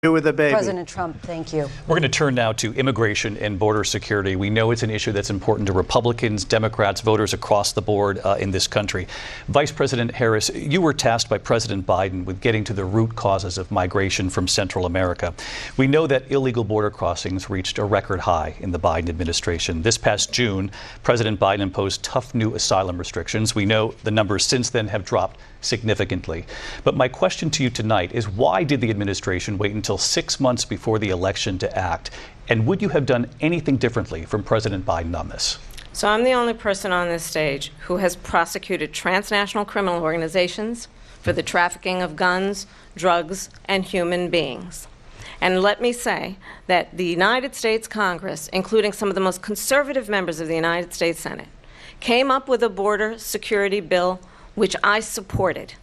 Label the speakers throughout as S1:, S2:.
S1: do with the baby.
S2: President Trump, thank you.
S3: We're going to turn now to immigration and border security. We know it's an issue that's important to Republicans, Democrats, voters across the board in this country. Vice President Harris, you were tasked by President Biden with getting to the root causes of migration from Central America. We know that illegal border crossings reached a record high in the Biden administration. This past June, President Biden imposed tough new asylum restrictions. We know the numbers since then have dropped significantly. But my question to you tonight is, why did the administration wait until 6 months before the election to act? And would you have done anything differently from President Biden on this?
S4: So I'm the only person on this stage who has prosecuted transnational criminal organizations for the trafficking of guns, drugs, and human beings. And let me say that the United States Congress, including some of the most conservative members of the United States Senate, came up with a border security bill which I supported.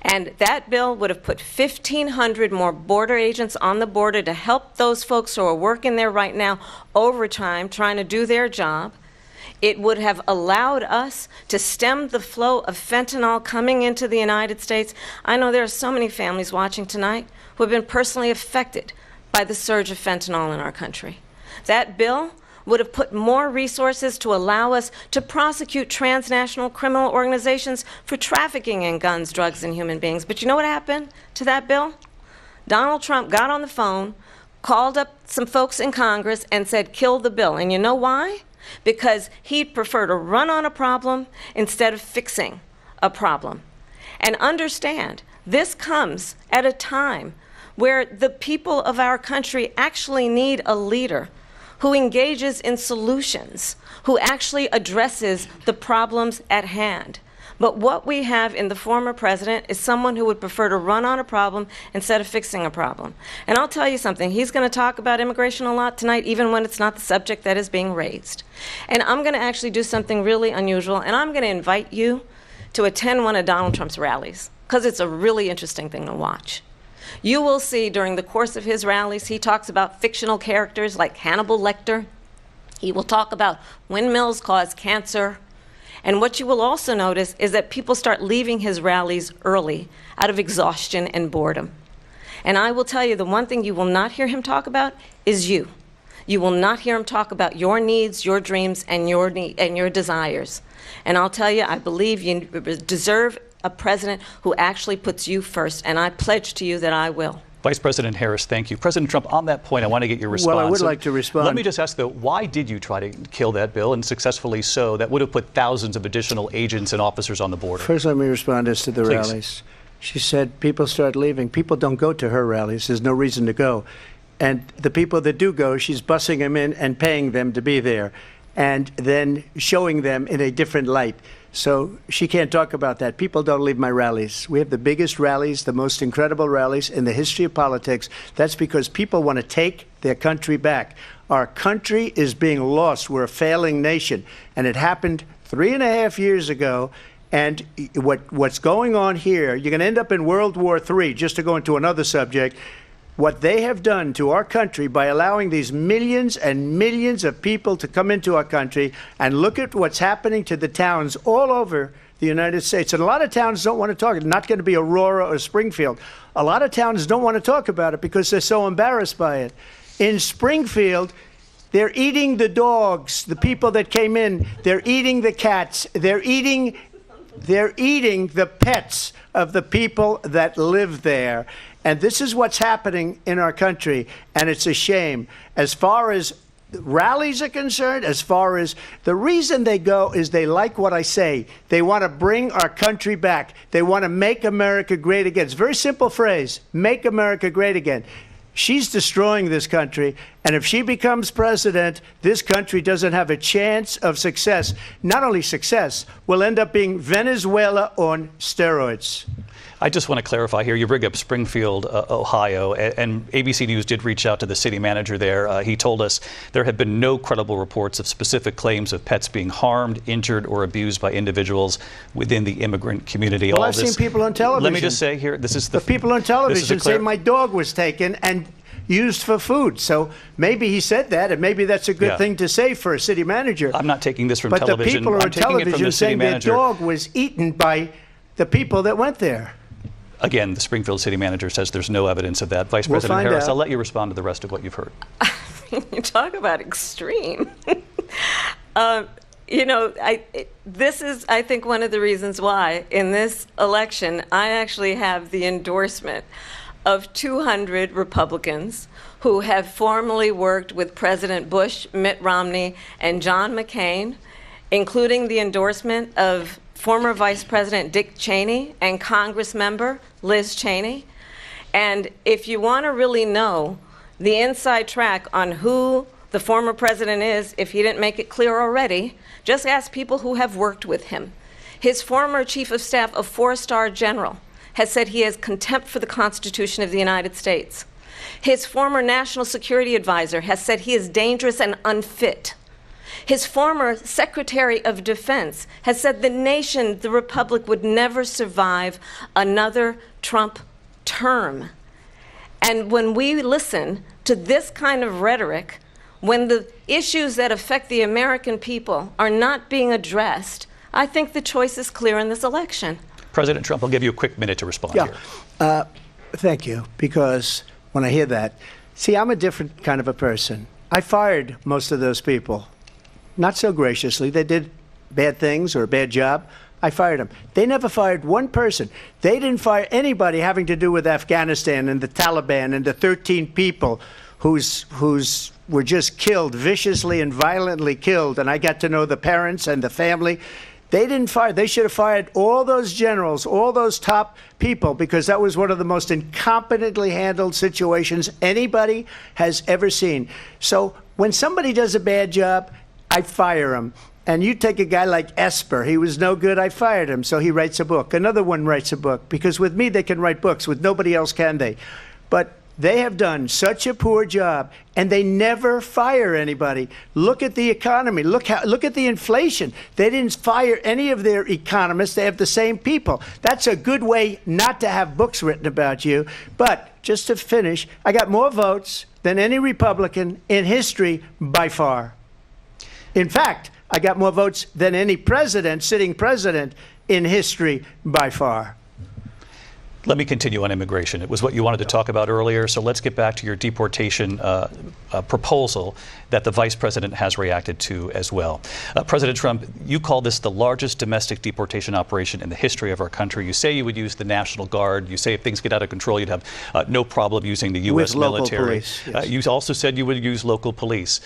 S4: And that bill would have put 1,500 more border agents on the border to help those folks who are working there right now overtime trying to do their job. It would have allowed us to stem the flow of fentanyl coming into the United States. I know there are so many families watching tonight who have been personally affected by the surge of fentanyl in our country. That bill would have put more resources to allow us to prosecute transnational criminal organizations for trafficking in guns, drugs, and human beings. But you know what happened to that bill? Donald Trump got on the phone, called up some folks in Congress, and said, kill the bill. And you know why? Because he'd prefer to run on a problem instead of fixing a problem. And understand, this comes at a time where the people of our country actually need a leader who engages in solutions, who actually addresses the problems at hand. But what we have in the former president is someone who would prefer to run on a problem instead of fixing a problem. And I'll tell you something, he's going to talk about immigration a lot tonight, even when it's not the subject that is being raised. And I'm going to actually do something really unusual, and I'm going to invite you to attend one of Donald Trump's rallies, because it's a really interesting thing to watch. You will see during the course of his rallies, he talks about fictional characters like Hannibal Lecter. He will talk about windmills cause cancer. And what you will also notice is that people start leaving his rallies early out of exhaustion and boredom. And I will tell you, the one thing you will not hear him talk about is you. You will not hear him talk about your needs, your dreams, and your desires. And I'll tell you, I believe you deserve a president who actually puts you first, and I pledge to you that I will.
S3: Vice President Harris, thank you. President Trump, on that point, I want to get your response.
S1: Well, I would like to respond.
S3: Let me just ask, though, why did you try to kill that bill, and successfully so, that would have put thousands of additional agents and officers on the border?
S1: First, let me respond as to the
S3: Please.
S1: rallies. She said people start leaving. People don't go to her rallies. There's no reason to go. And the people that do go, she's bussing them in and paying them to be there, and then showing them in a different light. So she can't talk about that. People don't leave my rallies. We have the biggest rallies, the most incredible rallies in the history of politics. That's because people want to take their country back. Our country is being lost. We're a failing nation. And it happened 3.5 years ago. And what's going on here, you're going to end up in World War III, just to go into another subject. What they have done to our country by allowing these millions and millions of people to come into our country, and look at what's happening to the towns all over the United States. And a lot of towns don't want to talk. It's not going to be Aurora or Springfield. A lot of towns don't want to talk about it because they're so embarrassed by it. In Springfield, they're eating the dogs, the people that came in. They're eating the cats. They're eating the pets of the people that live there. And this is what's happening in our country, and it's a shame. As far as rallies are concerned, as far as the reason they go is they like what I say. They want to bring our country back. They want to make America great again. It's a very simple phrase, make America great again. She's destroying this country, and if she becomes president, this country doesn't have a chance of success. Not only success, we'll end up being Venezuela on steroids.
S3: I just want to clarify here. You bring up Springfield, Ohio, and ABC News did reach out to the city manager there. He told us there have been no credible reports of specific claims of pets being harmed, injured, or abused by individuals within the immigrant community.
S1: Well, I've seen people on television.
S3: Let me just say here, this is the
S1: people on television say my dog was taken and used for food. So maybe he said that, and maybe that's a good thing to say for a city manager.
S3: I'm not taking this from
S1: but
S3: television.
S1: But the people
S3: I'm
S1: on
S3: taking it from
S1: television
S3: the city
S1: saying their
S3: manager.
S1: dog was eaten by the people that went there.
S3: Again, the Springfield city manager says there's no evidence of that. Vice President
S1: find
S3: Harris,
S1: out.
S3: I'll let you respond to the rest of what you've heard.
S4: You talk about extreme. This is, I think, one of the reasons why in this election I actually have the endorsement of 200 Republicans who have formerly worked with President Bush, Mitt Romney, and John McCain, including the endorsement of former Vice President Dick Cheney and Congress member Liz Cheney. And if you want to really know the inside track on who the former president is, if he didn't make it clear already, just ask people who have worked with him. His former chief of staff, a 4-star general, has said he has contempt for the Constitution of the United States. His former national security advisor has said he is dangerous and unfit. His former Secretary of Defense has said the nation, the republic, would never survive another Trump term. And when we listen to this kind of rhetoric, when the issues that affect the American people are not being addressed, I think the choice is clear in this election.
S3: President Trump, I'll give you a quick minute to respond here.
S1: Thank you, because when I hear that, see, I'm a different kind of a person. I fired most of those people. Not so graciously. They did bad things or a bad job. I fired them. They never fired one person. They didn't fire anybody having to do with Afghanistan and the Taliban and the 13 people whose were just killed, viciously and violently killed. And I got to know the parents and the family. They didn't fire. They should have fired all those generals, all those top people, because that was one of the most incompetently handled situations anybody has ever seen. So when somebody does a bad job, I fire him. And you take a guy like Esper. He was no good. I fired him. So he writes a book. Another one writes a book. Because with me, they can write books. With nobody else can they. But they have done such a poor job, and they never fire anybody. Look at the economy. Look at the inflation. They didn't fire any of their economists. They have the same people. That's a good way not to have books written about you. But just to finish, I got more votes than any Republican in history by far. In fact, I got more votes than any president, sitting president, in history by far.
S3: Let me continue on immigration. It was what you wanted to talk about earlier, so let's get back to your deportation proposal that the vice president has reacted to as well. President Trump, you call this the largest domestic deportation operation in the history of our country. You say you would use the National Guard. You say if things get out of control, you'd have no problem using the U.S. military.
S1: Police, yes.
S3: You also said you would use local police.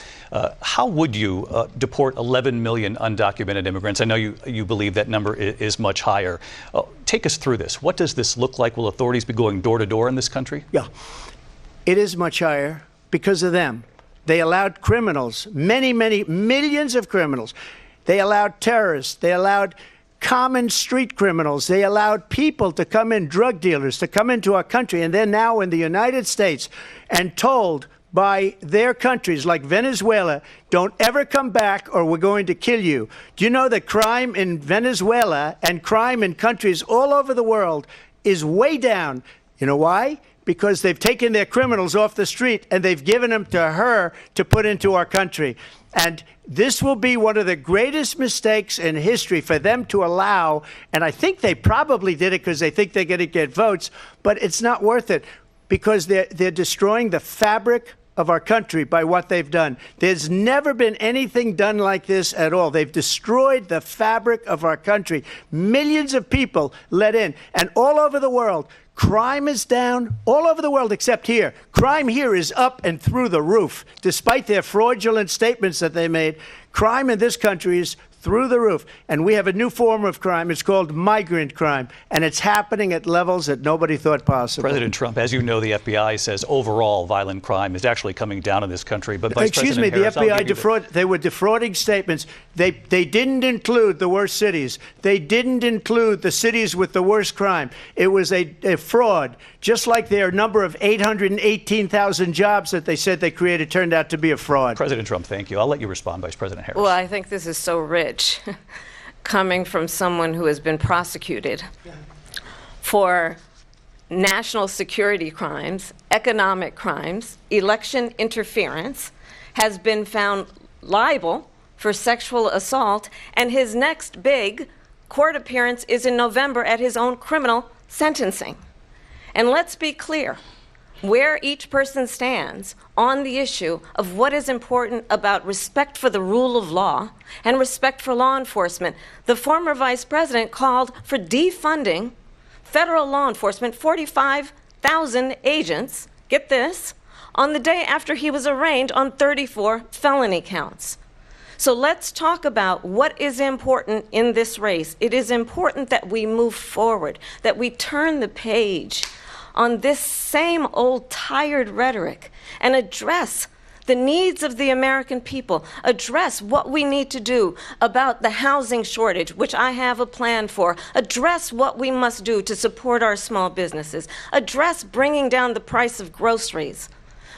S3: How would you deport 11 million undocumented immigrants? I know you believe that number is much higher. Take us through this. What does this look like? Will authorities be going door to door in this country?
S1: Yeah, it is much higher because of them. They allowed criminals, many millions of criminals. They allowed terrorists. They allowed common street criminals. They allowed people to come in, drug dealers, to come into our country. And they're now in the United States and told by their countries like Venezuela, don't ever come back or we're going to kill you. Do you know that crime in Venezuela and crime in countries all over the world is way down? You know why? Because they've taken their criminals off the street and they've given them to her to put into our country. And this will be one of the greatest mistakes in history for them to allow. And I think they probably did it because they think they're going to get votes, but it's not worth it because they're destroying the fabric of our country by what they've done. There's never been anything done like this at all. They've destroyed the fabric of our country. Millions of people let in. And all over the world, crime is down. All over the world except here. Crime here is up and through the roof. Despite their fraudulent statements that they made, crime in this country is through the roof. And we have a new form of crime. It's called migrant crime. And it's happening at levels that nobody thought possible.
S3: President Trump, as you know, the FBI says overall violent crime is actually coming down in this country. But Vice
S1: Excuse me,
S3: President
S1: the
S3: Harris,
S1: FBI they were defrauding statements. They didn't include the worst cities. They didn't include the cities with the worst crime. It was a fraud. Just like their number of 818,000 jobs that they said they created turned out to be a fraud.
S3: President Trump, thank you. I'll let you respond, Vice President Harris.
S4: Well, I think this is so rich, coming from someone who has been prosecuted for national security crimes, economic crimes, election interference, has been found liable for sexual assault, and his next big court appearance is in November at his own criminal sentencing. And let's be clear where each person stands on the issue of what is important about respect for the rule of law and respect for law enforcement. The former vice president called for defunding federal law enforcement, 45,000 agents, get this, on the day after he was arraigned on 34 felony counts. So let's talk about what is important in this race. It is important that we move forward, that we turn the page on this same old tired rhetoric and address the needs of the American people, address what we need to do about the housing shortage, which I have a plan for, address what we must do to support our small businesses, address bringing down the price of groceries.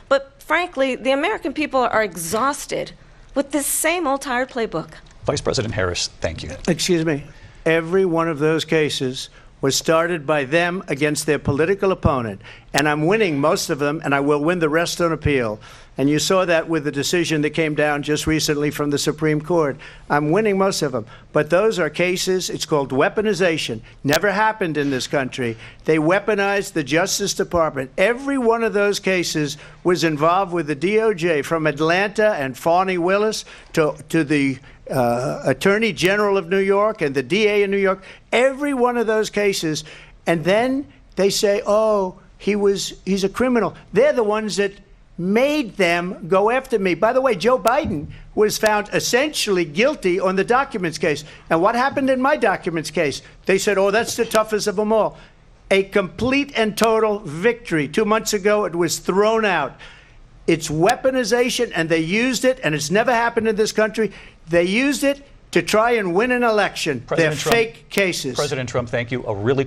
S4: But frankly, the American people are exhausted with this same old tired playbook.
S3: Vice President Harris, thank you.
S1: Excuse me. Every one of those cases was started by them against their political opponent. And I'm winning most of them, and I will win the rest on appeal. And you saw that with the decision that came down just recently from the Supreme Court. I'm winning most of them. But those are cases, it's called weaponization. Never happened in this country. They weaponized the Justice Department. Every one of those cases was involved with the DOJ, from Atlanta and Fani Willis to the Attorney General of New York and the DA in New York. Every one of those cases. And then they say, oh, he's a criminal. They're the ones that made them go after me. By the way, Joe Biden was found essentially guilty on the documents case. And what happened in my documents case? They said, oh, that's the toughest of them all. A complete and total victory. 2 months ago, it was thrown out. It's weaponization, and they used it, and it's never happened in this country. They used it to try and win an election. They're fake cases.
S3: President Trump, thank you. A really